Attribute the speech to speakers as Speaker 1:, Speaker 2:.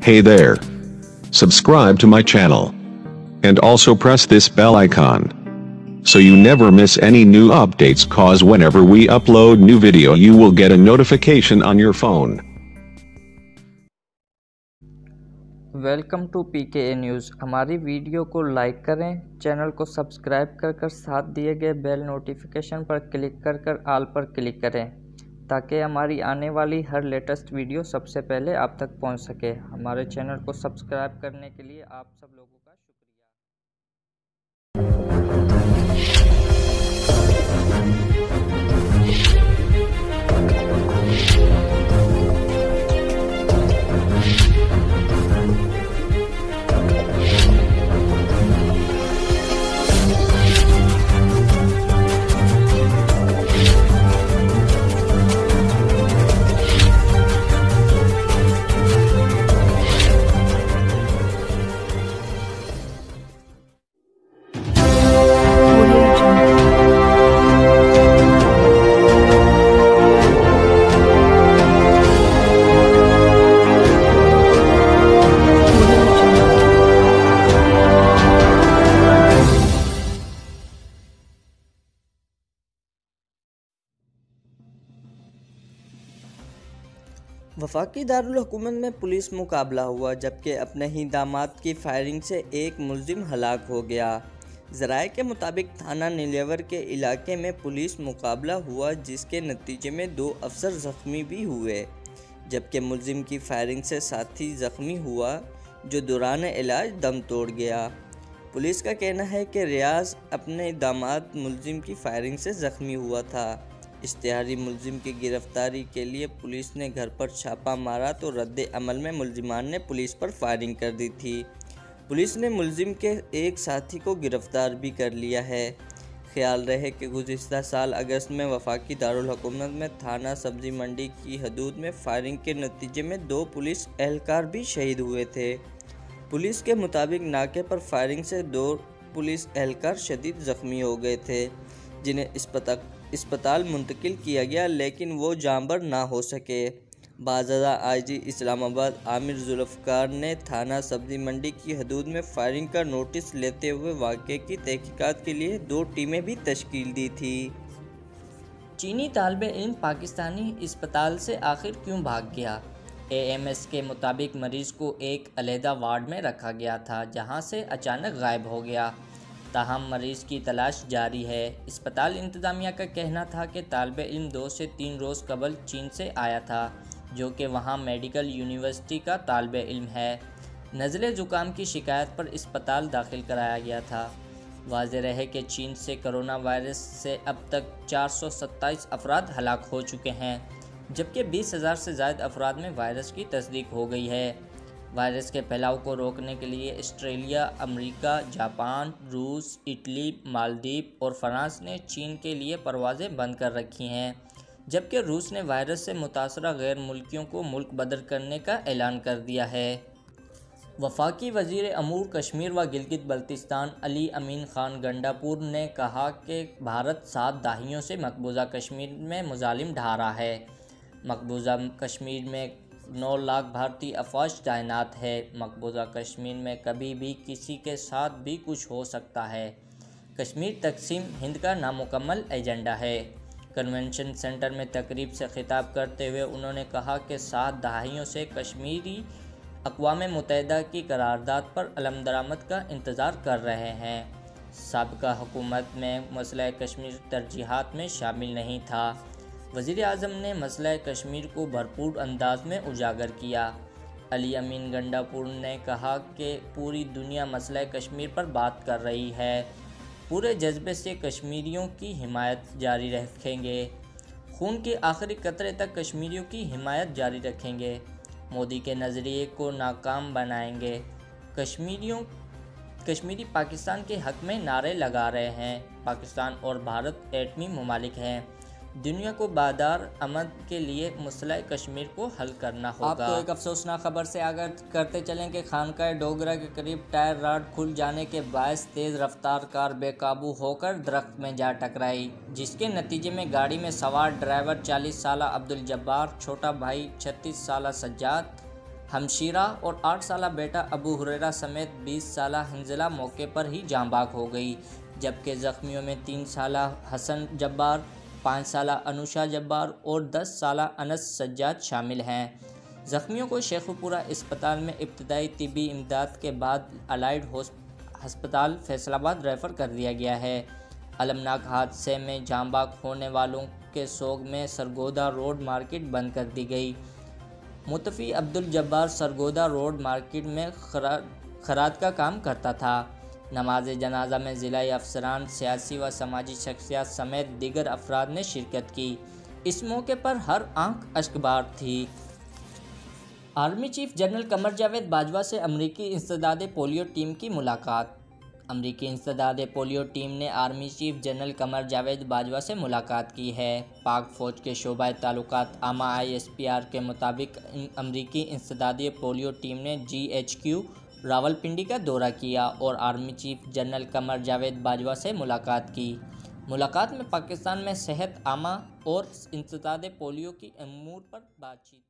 Speaker 1: Hey there. Subscribe to my channel. And also press this bell icon. So you never miss any new updates, cause whenever we upload new video you will get a notification on your phone.
Speaker 2: Welcome to PKA news. हमारी video को like करें, channel को subscribe कर साथ दिए गए bell notification पर click कर ऑल पर क्लिक करें ताकि हमारी आने वाली हर लेटेस्ट वीडियो सबसे पहले आप तक पहुंच सके। हमारे चैनल को सब्सक्राइब करने के लिए आप सब लोगों का वफाकी दारुल हुकूमत में पुलिस मुकाबला हुआ, जबकि अपने ही दामाद की फायरिंग से एक मुलजिम हलाक हो गया। ज़राए के मुताबिक थाना नीलेवर के इलाके में पुलिस मुकाबला हुआ, जिसके नतीजे में 2 अफसर ज़ख्मी भी हुए, जबकि मुलजिम की फायरिंग से साथी ज़ख्मी हुआ जो दौरान इलाज दम तोड़ गया। पुलिस का कहना है कि रियाज अपने दामाद मुलजिम की फायरिंग से ज़ख्मी हुआ था। इश्तिहारी मुलजिम की गिरफ्तारी के लिए पुलिस ने घर पर छापा मारा तो रद्द अमल में मुलजिमान ने पुलिस पर फायरिंग कर दी थी। पुलिस ने मुलजिम के एक साथी को गिरफ्तार भी कर लिया है। ख्याल रहे कि गुज़िश्ता साल अगस्त में वफाकी दारुल हुकूमत में थाना सब्जी मंडी की हदूद में फायरिंग के नतीजे में 2 पुलिस एहलकार भी शहीद हुए थे। पुलिस के मुताबिक नाके पर फायरिंग से 2 पुलिस एहलकार शदीद ज़ख्मी हो गए थे, जिन्हें अस्पताल मुंतकिल किया गया, लेकिन वो जांबर ना हो सके। बाज़ादा आईजी इस्लामाबाद आमिर जुल्फ़कार ने थाना सब्जी मंडी की हदूद में फायरिंग का नोटिस लेते हुए वाक़े की तहकीकात के लिए 2 टीमें भी तश्कील दी थी। चीनी तालिबे इल्म पाकिस्तानी अस्पताल से आखिर क्यों भाग गया? AMS के मुताबिक मरीज़ को एक अलहदा वार्ड में रखा गया था, जहां से अचानक गायब हो गया। ताहम मरीज़ की तलाश जारी है। अस्पताल इंतज़ामिया का कहना था कि तालिबे इल्म 2 से 3 रोज़ कबल चीन से आया था, जो कि वहाँ मेडिकल यूनिवर्सिटी का तालिबे इल्म है। नज़ले ज़ुकाम की शिकायत पर अस्पताल दाखिल कराया गया था। वाज़ेह रहे कि चीन से कोरोना वायरस से अब तक 427 अफराद हलाक हो चुके हैं, जबकि 20,000 से ज़ायद अफराद में वायरस की तस्दीक हो गई है। वायरस के फैलाव को रोकने के लिए ऑस्ट्रेलिया, अमेरिका, जापान, रूस, इटली, मालदीव और फ्रांस ने चीन के लिए परवाज़ें बंद कर रखी हैं, जबकि रूस ने वायरस से मुतासरा गैर मुल्कियों को मुल्क बदर करने का ऐलान कर दिया है। वफाकी वज़ीर अमूर कश्मीर व गिलगित बल्तिस्तान अली अमीन ख़ान गंडापुर ने कहा कि भारत 7 दहाइयों से मकबूजा कश्मीर में मुजालिम ढा रहा है। मकबूजा कश्मीर में 9 लाख भारतीय अफवाज तैनात है। मकबूजा कश्मीर में कभी भी किसी के साथ भी कुछ हो सकता है। कश्मीर तकसीम हिंद का नामुकम्मल एजेंडा है। कन्वेंशन सेंटर में तकरीब से खिताब करते हुए उन्होंने कहा कि 7 दहाइयों से कश्मीरी अक़वाम मुत्तहिदा की करारदाद पर अलम दरामद का इंतज़ार कर रहे हैं। साबिक़ा हुकूमत में मसला कश्मीर तरजीहात में शामिल नहीं था। वज़ीर आज़म ने मसला कश्मीर को भरपूर अंदाज में उजागर किया। अली अमीन गंडापुर ने कहा कि पूरी दुनिया मसला कश्मीर पर बात कर रही है। पूरे जज्बे से कश्मीरियों की हिमायत जारी रखेंगे। खून के आखिरी कतरे तक कश्मीरियों की हिमायत जारी रखेंगे। मोदी के नज़रिए को नाकाम बनाएंगे। कश्मीरी पाकिस्तान के हक़ में नारे लगा रहे हैं। पाकिस्तान और भारत एटमी ममालिक हैं। दुनिया को बादार अमन के लिए मसला कश्मीर को हल करना होगा। आपको एक अफसोसनाक खबर से आगाह करते चलें कि खानका डोगरा के करीब टायर रॉड खुल जाने के बायस तेज़ रफ्तार कार बेकाबू होकर दरख्त में जा टकराई, जिसके नतीजे में गाड़ी में सवार ड्राइवर 40 साला अब्दुल जब्बार, छोटा भाई 36 साला सज्जाद हमशीरा और 8 साला बेटा अबू हुरैरा समेत 20 साला हंजला मौके पर ही जाँ बाग हो गई, जबकि ज़ख्मियों में 3 साला हसन जब्बार, 5 साला अनुषा जब्बार और 10 साला अनस सज्जाद शामिल हैं। ज़ख्मियों को शेखुपुरा अस्पताल में इब्तदाई तिब्बी इमदाद के बाद अलाइड अस्पताल फैसलाबाद रेफ़र कर दिया गया है। अलमनाक हादसे में जाँ बाग होने वालों के सोग में सरगोदा रोड मार्केट बंद कर दी गई। मुतफ़ी अब्दुल जब्बार सरगोदा रोड मार्केट में खराद का काम करता था। नमाज जनाजा में ज़िला अफसरान, सियासी व समाजी शख्सियात समेत दीगर अफराद ने शिरकत की। इस मौके पर हर आंख अश्कबार थी। Army chief general Qamar Javed Bajwa से अमरीकी इंसदादे पोलियो टीम की मुलाकात। अमरीकी इंसदादे पोलियो टीम ने army chief general Qamar Javed Bajwa से मुलाकात की है। पाक फ़ौज के शोबा ताल्लुकात आमा ISPR के मुताबिक अमरीकी इंसदादे पोलियो टीम ने GHQ रावलपिंडी का दौरा किया और army chief general Qamar Javed Bajwa से मुलाकात की। मुलाकात में पाकिस्तान में सेहत आमा और इंसदादे पोलियो की अमूर पर बातचीत